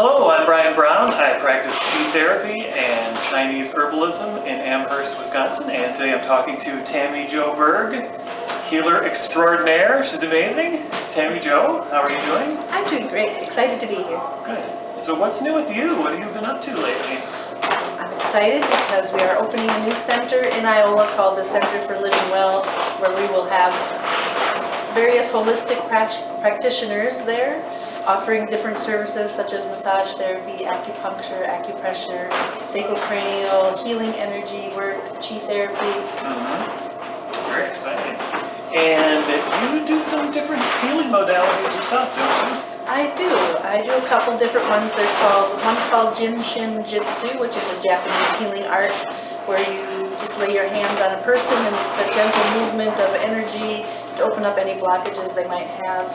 Hello, I'm Brian Brown. I practice Qi therapy and Chinese Herbalism in Amherst, Wisconsin. And today I'm talking to Tammie Jo Berg, healer extraordinaire. She's amazing. Tammie Jo, how are you doing? I'm doing great. Excited to be here. Good. So what's new with you? What have you been up to lately? I'm excited because we are opening a new center in Iola called the Center for Living Well, where we will have various holistic practitioners there, offering different services such as massage therapy, acupuncture, acupressure, sacrocranial, healing energy work, Qi therapy. Very exciting. And you do some different healing modalities yourself, don't you? I do a couple different ones. One's called Shin Jyutsu, which is a Japanese healing art where you just lay your hands on a person and it's a gentle movement of energy to open up any blockages they might have.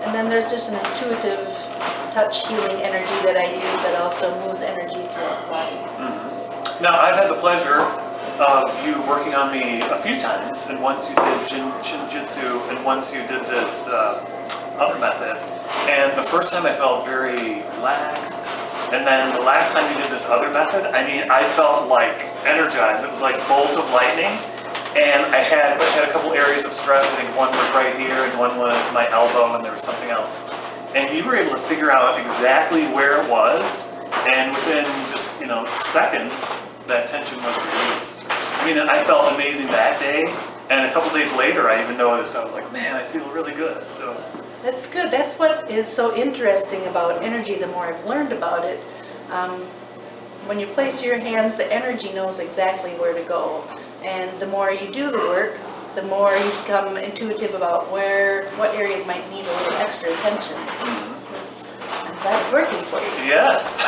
And then there's just an intuitive touch healing energy that I use that also moves energy throughout the body. Now, I've had the pleasure of you working on me a few times, and once you did Shin Jyutsu, and once you did this other method. And the first time I felt very relaxed, and then the last time you did this other method, I felt like energized. It was like bolt of lightning. And I had a couple areas of stress. I think one was right here, and one was my elbow, and there was something else. And you were able to figure out exactly where it was, and within just seconds, that tension was released. I felt amazing that day, and a couple days later, I even noticed. I was like, man, I feel really good. So that's good. That's what is so interesting about energy. The more I've learned about it, when you place your hands, the energy knows exactly where to go. And the more you do the work, the more you become intuitive about what areas might need a little extra attention. And that's working for you. Yes.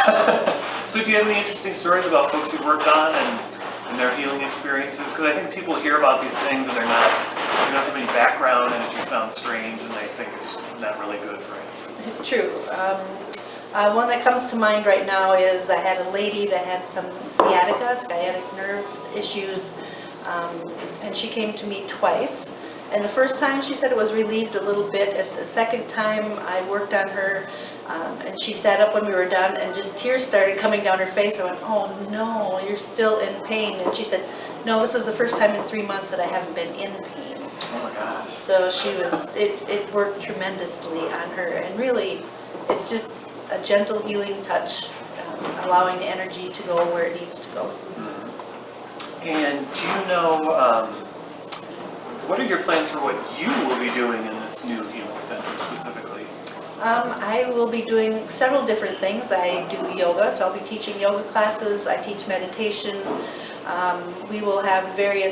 So do you have any interesting stories about folks you've worked on and their healing experiences? Because I think people hear about these things and they don't have any background, and it just sounds strange, and they think it's not really good for anything. True. One that comes to mind right now is I had a lady that had some sciatic nerve issues. And she came to me twice, and the first time she said it was relieved a little bit. At the second time I worked on her, and she sat up when we were done, and just tears started coming down her face. I went, oh no, you're still in pain. And she said, no, this is the first time in 3 months that I haven't been in pain. Oh my gosh. So it worked tremendously on her, and really it's just a gentle healing touch, allowing the energy to go where it needs to go. And do you know, what are your plans for what you will be doing in this new healing center specifically? I will be doing several different things. I do yoga, so I'll be teaching yoga classes. I teach meditation. We will have a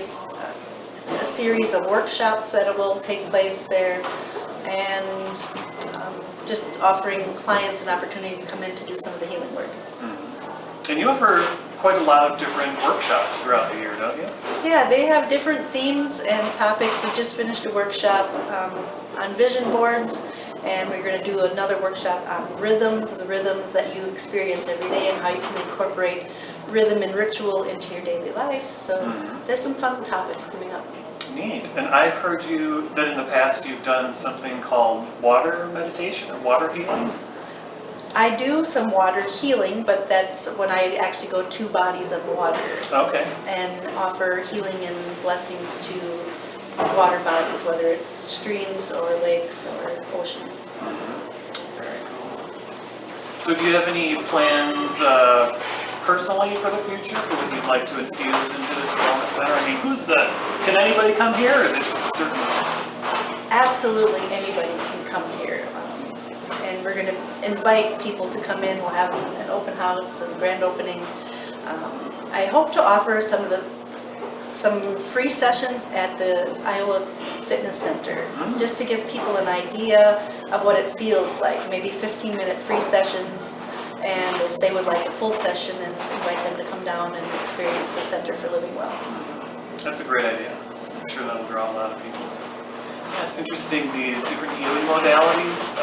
series of workshops that will take place there, and just offering clients an opportunity to come in to do some of the healing work. And you offer quite a lot of different workshops throughout the year, don't you? Yeah, they have different themes and topics. We just finished a workshop on vision boards, and we're going to do another workshop on rhythms, the rhythms that you experience every day, and how you can incorporate rhythm and ritual into your daily life. So there's some fun topics coming up. Neat. And I've heard that in the past you've done something called water meditation or water healing. I do some water healing, but that's when I actually go 2 bodies of water. Okay. And offer healing and blessings to water bodies, whether it's streams or lakes or oceans. Very cool. So do you have any plans personally for the future, for what you'd like to infuse into this wellness center? Can anybody come here, or is it just a certain... Absolutely anybody can come here. And we're going to invite people to come in. We'll have an open house, a grand opening. I hope to offer some free sessions at the Iola Fitness Center, just to give people an idea of what it feels like. Maybe 15-minute free sessions, and if they would like a full session, and invite them to come down and experience the Center for Living Well. That's a great idea. I'm sure that'll draw a lot of people. Yeah, it's interesting, these different healing modalities.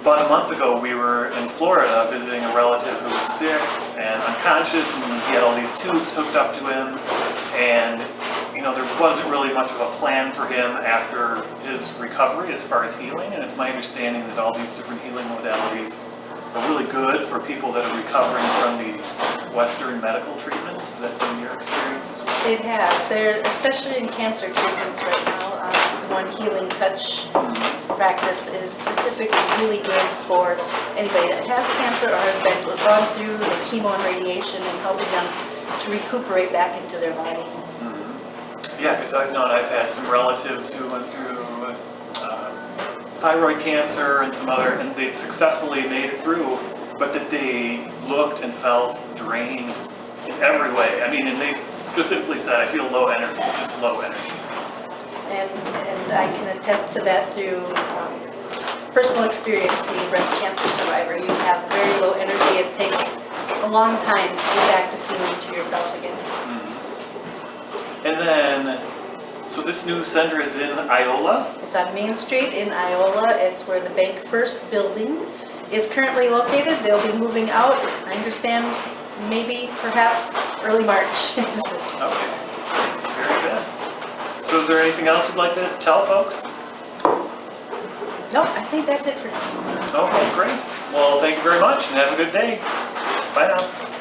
About a month ago, we were in Florida visiting a relative who was sick and unconscious, and he had all these tubes hooked up to him. And there wasn't really much of a plan for him after his recovery as far as healing, and it's my understanding that all these different healing modalities are really good for people that are recovering from these Western medical treatments. Has that been your experience as well? It has. They're, especially in cancer treatments right now, one healing touch practice is specifically really good for anybody that has cancer or has gone through the chemo and radiation and helping them to recuperate back into their body. Yeah, because I've had some relatives who went through thyroid cancer and some other, and they'd successfully made it through, but that they looked and felt drained in every way. I mean, and they specifically said, I feel low energy, just low energy. And I can attest to that through personal experience being a breast cancer survivor. You have very low energy. It takes a long time to get back to feeling to yourself again. And then, so this new center is in Iola? It's on Main Street in Iola. It's where the Bank First building is currently located. They'll be moving out, I understand, maybe, perhaps, early March. Okay, very good. So is there anything else you'd like to tell folks? No, I think that's it for now. Okay, great. Well, thank you very much and have a good day. Bye now.